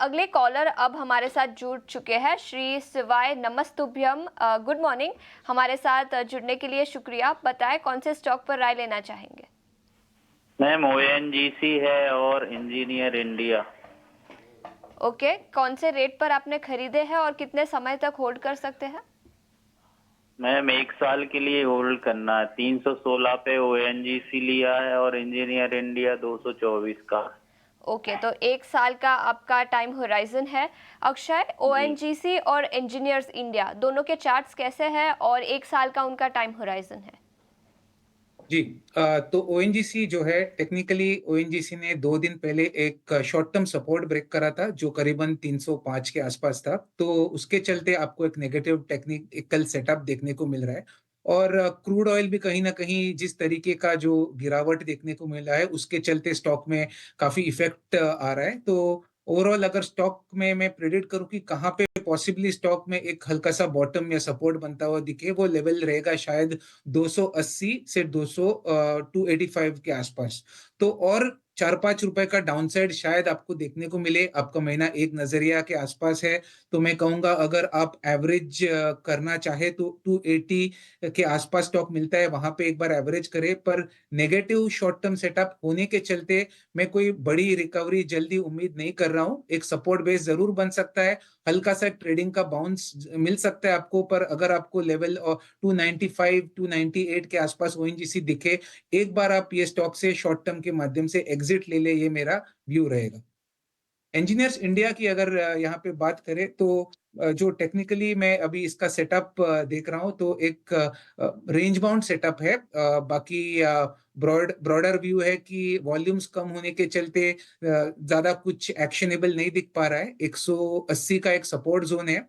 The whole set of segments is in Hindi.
अगले कॉलर अब हमारे साथ जुड़ चुके हैं। श्री शिवाय नमस्तुभ्यम, गुड मॉर्निंग। हमारे साथ जुड़ने के लिए शुक्रिया। बताएं कौन से स्टॉक पर राय लेना चाहेंगे? मैम ओएनजीसी है और इंजीनियर इंडिया। ओके, कौन से रेट पर आपने खरीदे हैं और कितने समय तक होल्ड कर सकते हैं? मैम 1 साल के लिए होल्ड करना है। 316 पे ओएनजीसी लिया है और इंजीनियर इंडिया 224 का। ओके, तो 1 साल का आपका टाइम होराइजन है। अक्षय, जी ओएनजीसी और इंजीनियर्स इंडिया दोनों के चार्ट्स कैसे हैं और 1 साल का उनका टाइम होराइजन है? जी। तो ओएनजीसी जो है, टेक्निकली ओएनजीसी ने 2 दिन पहले एक शॉर्ट टर्म सपोर्ट ब्रेक करा था जो करीबन 305 के आसपास था। तो उसके चलते आपको एक नेगेटिव टेक्निकल सेटअप देखने को मिल रहा है। और क्रूड ऑयल भी कहीं ना कहीं जिस तरीके का जो गिरावट देखने को मिला है उसके चलते स्टॉक में काफी इफेक्ट आ रहा है। तो ओवरऑल अगर स्टॉक में मैं प्रेडिक्ट करूं कि कहाँ पे पॉसिबली स्टॉक में एक हल्का सा बॉटम या सपोर्ट बनता हुआ दिखे, वो लेवल रहेगा शायद 280 से 285 के आसपास। तो और 4-5 रुपए का डाउनसाइड शायद आपको देखने को मिले। आपका महीना एक नजरिया के आसपास है, तो मैं कहूंगा अगर आप एवरेज करना चाहे तो 280 के आसपास स्टॉक मिलता है, वहां पे एक बार एवरेज करे। पर नेगेटिव शॉर्ट टर्म सेटअप होने के चलते मैं कोई बड़ी रिकवरी जल्दी उम्मीद नहीं कर रहा हूं। एक सपोर्ट बेस जरूर बन सकता है, हल्का सा ट्रेडिंग का बाउंस मिल सकता है आपको। पर अगर आपको लेवल 295 298 के आसपास ओएनजीसी दिखे, एक बार आप ये स्टॉक से शॉर्ट टर्म के माध्यम से एग्जिट ले ले, ये मेरा व्यू रहेगा। इंजीनियर्स इंडिया की अगर यहाँ पे बात करें तो जो टेक्निकली मैं अभी इसका सेटअप देख रहा हूँ तो एक रेंज बाउंड सेटअप है। बाकी ब्रॉडर व्यू है कि वॉल्यूम्स कम होने के चलते ज्यादा कुछ एक्शनेबल नहीं दिख पा रहा है। 180 का एक सपोर्ट जोन है।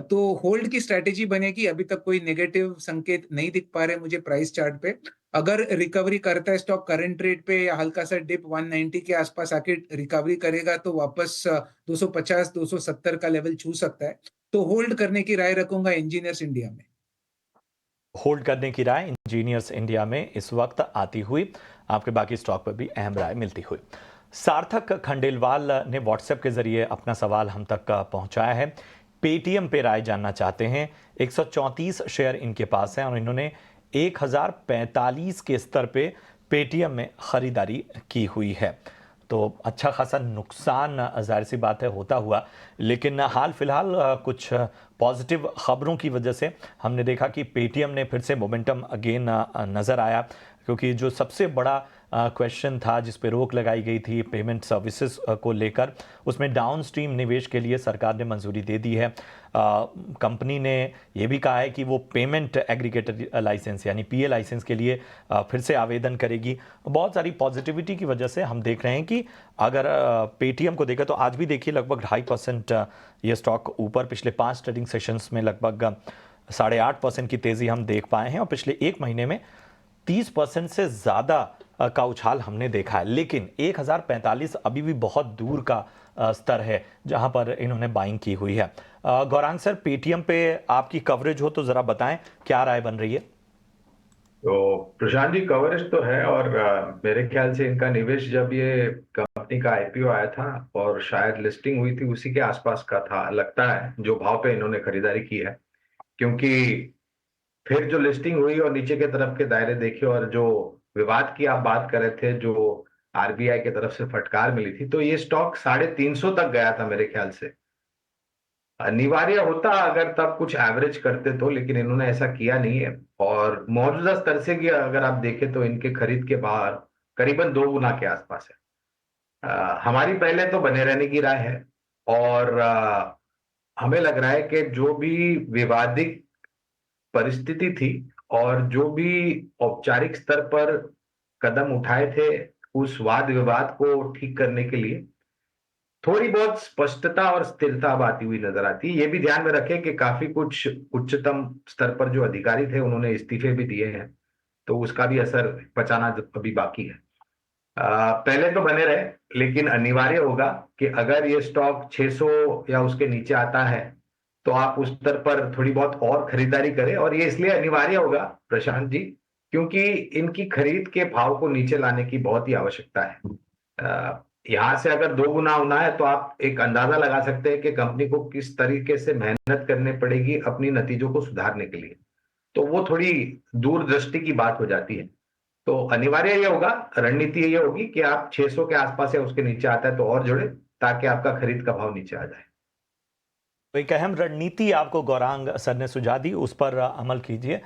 तो होल्ड की स्ट्रेटेजी बनेगी। अभी तक कोई नेगेटिव संकेत नहीं दिख पा रहे मुझे प्राइस चार्ट पे। अगर रिकवरी करता है स्टॉक करंट रेट पे या हल्का सा डिप 190 के आसपास आके रिकवरी करेगा तो वापस 250 270 का लेवल छू सकता है। तो होल्ड करने की राय रखूंगा इंजीनियर्स इंडिया में। होल्ड करने की राय इंजीनियर्स इंडिया में इस वक्त आती हुई आपके बाकी स्टॉक पर भी अहम राय मिलती हुई। सार्थक खंडेलवाल ने व्हाट्सएप के जरिए अपना सवाल हम तक पहुंचाया है। पेटीएम पे राय जानना चाहते हैं। 134 शेयर इनके पास हैं और इन्होंने 1045 के स्तर पे पेटीएम में खरीदारी की हुई है। तो अच्छा खासा नुकसान जाहिर सी बात है होता हुआ, लेकिन हाल फिलहाल कुछ पॉजिटिव खबरों की वजह से हमने देखा कि पेटीएम ने फिर से मोमेंटम अगेन नज़र आया। क्योंकि जो सबसे बड़ा क्वेश्चन था जिस पे रोक लगाई गई थी पेमेंट सर्विसेज को लेकर, उसमें डाउनस्ट्रीम निवेश के लिए सरकार ने मंजूरी दे दी है। कंपनी ने यह भी कहा है कि वो पेमेंट एग्रीगेटर लाइसेंस यानी पीए लाइसेंस के लिए फिर से आवेदन करेगी। बहुत सारी पॉजिटिविटी की वजह से हम देख रहे हैं कि अगर पेटीएम को देखा तो आज भी देखिए लगभग 2.5% ये स्टॉक ऊपर, पिछले 5 ट्रेडिंग सेशंस में लगभग 8.5% की तेज़ी हम देख पाए हैं और पिछले एक महीने में 30% से ज़्यादा का उछाल हमने देखा है। लेकिन 1045 अभी भी बहुत दूर का स्तर है जहां पर इन्होंने बाइंग की हुई है। गौरांग सर, पेटीएम पे आपकी कवरेज हो तो ज़रा बताएं क्या राय बन रही है? तो प्रशांत जी, कवरेज तो है और मेरे ख्याल से इनका निवेश जब ये कंपनी का आईपीओ आया था और शायद लिस्टिंग हुई थी उसी के आसपास का था, लगता है, जो भाव पे इन्होंने खरीदारी की है। क्योंकि फिर जो लिस्टिंग हुई और नीचे के तरफ के दायरे देखे और जो विवाद की आप बात कर रहे थे, जो आरबीआई की तरफ से फटकार मिली थी, तो ये स्टॉक 350 तक गया था मेरे ख्याल से। अनिवार्य होता अगर तब कुछ एवरेज करते तो, लेकिन इन्होंने ऐसा किया नहीं है। और मौजूदा स्तर से भी अगर आप देखें तो इनके खरीद के बाहर करीबन 2 गुना के आसपास है। हमारी पहले तो बने रहने की राय है और हमें लग रहा है कि जो भी विवादित परिस्थिति थी और जो भी औपचारिक स्तर पर कदम उठाए थे उस वाद विवाद को ठीक करने के लिए थोड़ी बहुत स्पष्टता और स्थिरता अब आती हुई नजर आती है। ये भी ध्यान में रखें कि काफी कुछ उच्चतम स्तर पर जो अधिकारी थे उन्होंने इस्तीफे भी दिए हैं, तो उसका भी असर पचाना अभी बाकी है। पहले तो बने रहे, लेकिन अनिवार्य होगा कि अगर ये स्टॉक 600 या उसके नीचे आता है तो आप उस स्तर पर थोड़ी बहुत और खरीदारी करें। और ये इसलिए अनिवार्य होगा प्रशांत जी, क्योंकि इनकी खरीद के भाव को नीचे लाने की बहुत ही आवश्यकता है। यहाँ से अगर 2 गुना होना है तो आप एक अंदाजा लगा सकते हैं कि कंपनी को किस तरीके से मेहनत करनी पड़ेगी अपनी नतीजों को सुधारने के लिए। तो वो थोड़ी दूरदृष्टि की बात हो जाती है। तो अनिवार्य ये होगा, रणनीति ये होगी कि आप 600 के आसपास या उसके नीचे आता है तो और जोड़े, ताकि आपका खरीद का भाव नीचे आ जाए। तो एक अहम रणनीति आपको गौरांग सर ने सुझा दी, उस पर अमल कीजिए।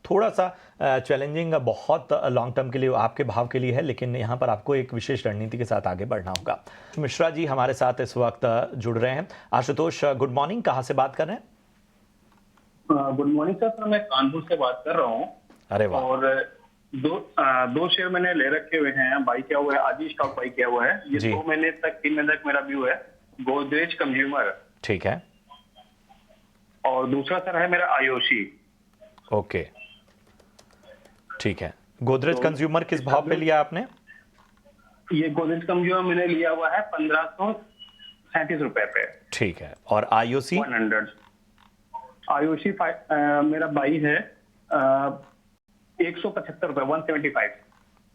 थोड़ा सा चैलेंजिंग बहुत लॉन्ग टर्म के लिए आपके भाव के लिए है, लेकिन यहाँ पर आपको एक विशेष रणनीति के साथ आगे बढ़ना होगा। मिश्रा जी हमारे साथ इस वक्त जुड़ रहे हैं। आशुतोष गुड मॉर्निंग, कहाँ से बात कर रहे हैं? गुड मॉर्निंग सर, मैं कानपुर से बात कर रहा हूँ। अरे वाह। और दो शेयर मैंने ले रखे हुए हैं, बाई किया हुआ है, आज ही स्टॉक बाई किया हुआ है। ये जी। 2 महीने तक 3 महीने तक मेरा व्यू है। गोदरेज कंज्यूमर, ठीक है, और दूसरा सर है मेरा आयोशी। ओके ठीक है। गोदरेज तो कंज्यूमर किस भाव पे लिया आपने? ये गोदरेज कंज्यूमर मैंने लिया हुआ है 1537 रुपए पे। ठीक है। और आईओसी? 100 आयोशी मेरा बाई है 175 रुपए, 175।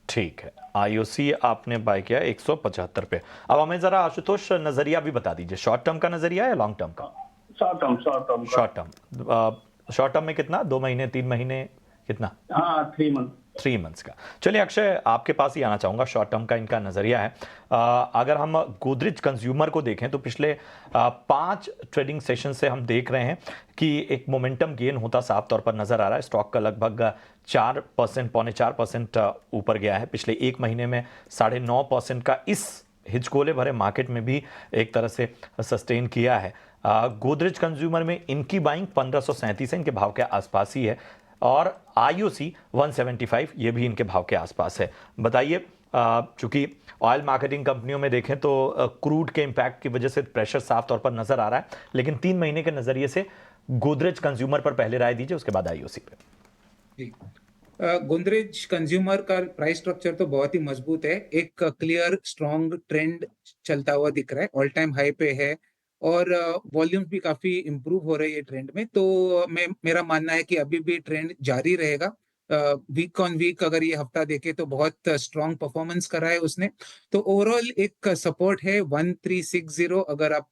ठीक है, आईओसी आपने बाय किया 175 पे। अब हमें जरा आशुतोष नजरिया भी बता दीजिए, शॉर्ट टर्म का नजरिया या लॉन्ग टर्म का? शॉर्ट टर्म शॉर्ट टर्म में कितना, 2 महीने 3 महीने कितना? हाँ, 3 मंथ। 3 मंथ्स का। चलिए अक्षय आपके पास ही आना चाहूँगा, शॉर्ट टर्म का इनका नज़रिया है। अगर हम गोदरेज कंज्यूमर को देखें तो पिछले 5 ट्रेडिंग सेशन से हम देख रहे हैं कि एक मोमेंटम गेन होता साफ तौर पर नज़र आ रहा है। स्टॉक का लगभग 4%, पौने 4% ऊपर गया है। पिछले 1 महीने में 9.5% का इस हिचकोले भरे मार्केट में भी एक तरह से सस्टेन किया है। गोदरेज कंज्यूमर में इनकी बाइंग 1537 है, इनके भाव के आसपास ही है, और आईओसी 175 ये भी इनके भाव के आसपास है। बताइए, चूंकि ऑयल मार्केटिंग कंपनियों में देखें तो क्रूड के इंपैक्ट की वजह से प्रेशर साफ तौर पर नजर आ रहा है, लेकिन 3 महीने के नजरिए से गोदरेज कंज्यूमर पर पहले राय दीजिए, उसके बाद आईओसी पे। जी, गोदरेज कंज्यूमर का प्राइस स्ट्रक्चर तो बहुत ही मजबूत है। एक क्लियर स्ट्रॉन्ग ट्रेंड चलता हुआ दिख रहा है, ऑल टाइम हाई पे है, और वॉल्यूम भी काफी इंप्रूव हो रही है ट्रेंड में। तो मेरा मानना है कि अभी भी ट्रेंड जारी रहेगा। वीक ऑन वीक अगर ये हफ्ता देखे तो बहुत स्ट्रॉन्ग परफॉर्मेंस करा है उसने। तो ओवरऑल एक सपोर्ट है 1360। अगर आप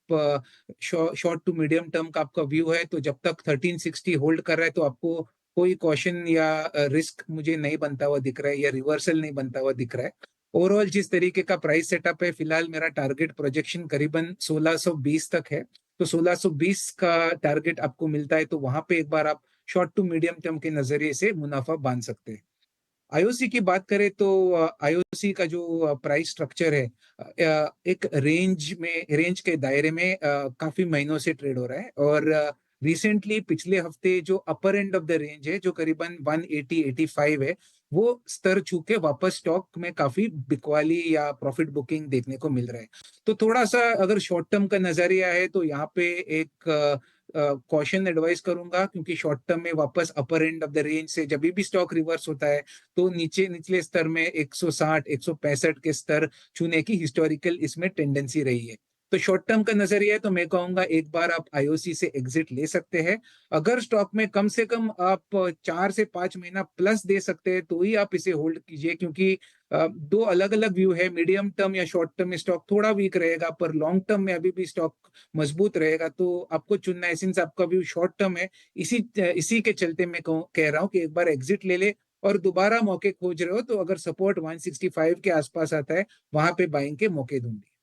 शॉर्ट टू मीडियम टर्म का आपका व्यू है तो जब तक 1360 होल्ड कर रहा है तो आपको कोई कॉशन या रिस्क मुझे नहीं बनता हुआ दिख रहा है, या रिवर्सल नहीं बनता हुआ दिख रहा है। ओवरऑल जिस तरीके का प्राइस सेटअप है, फिलहाल मेरा टारगेट प्रोजेक्शन करीबन 1620 तक है। तो 1620 का टारगेट आपको मिलता है तो वहां पे एक बार आप शॉर्ट टू मीडियम टर्म के नजरिए से मुनाफा बांध सकते हैं। आईओसी की बात करें तो आईओसी का जो प्राइस स्ट्रक्चर है, एक रेंज के दायरे में काफी महीनों से ट्रेड हो रहा है, और रिसेंटली पिछले हफ्ते जो अपर एंड ऑफ द रेंज है, जो करीबन 180-85 है, वो स्तर छू के वापस स्टॉक में काफी बिकवाली या प्रॉफिट बुकिंग देखने को मिल रहा है। तो थोड़ा सा अगर शॉर्ट टर्म का नजरिया है तो यहाँ पे एक कॉशन एडवाइस करूंगा, क्योंकि शॉर्ट टर्म में वापस अपर एंड ऑफ द रेंज से जब भी स्टॉक रिवर्स होता है तो निचले स्तर में 160 165 के स्तर छूने की हिस्टोरिकल इसमें टेंडेंसी रही है। तो शॉर्ट टर्म का नजरिया है तो मैं कहूंगा एक बार आप आईओसी से एग्जिट ले सकते हैं। अगर स्टॉक में कम से कम आप 4 से 5 महीना प्लस दे सकते हैं तो ही आप इसे होल्ड कीजिए, क्योंकि दो अलग अलग व्यू है। मीडियम टर्म या शॉर्ट टर्म में स्टॉक थोड़ा वीक रहेगा, पर लॉन्ग टर्म में अभी भी स्टॉक मजबूत रहेगा। तो आपको चुनना है, सिंस आपका व्यू शॉर्ट टर्म है, इसी के चलते मैं कह रहा हूँ कि एक बार एग्जिट ले ले, और दोबारा मौके खोज रहे हो तो अगर सपोर्ट 165 के आसपास आता है वहां पे बाइंग के मौके ढूंढिए।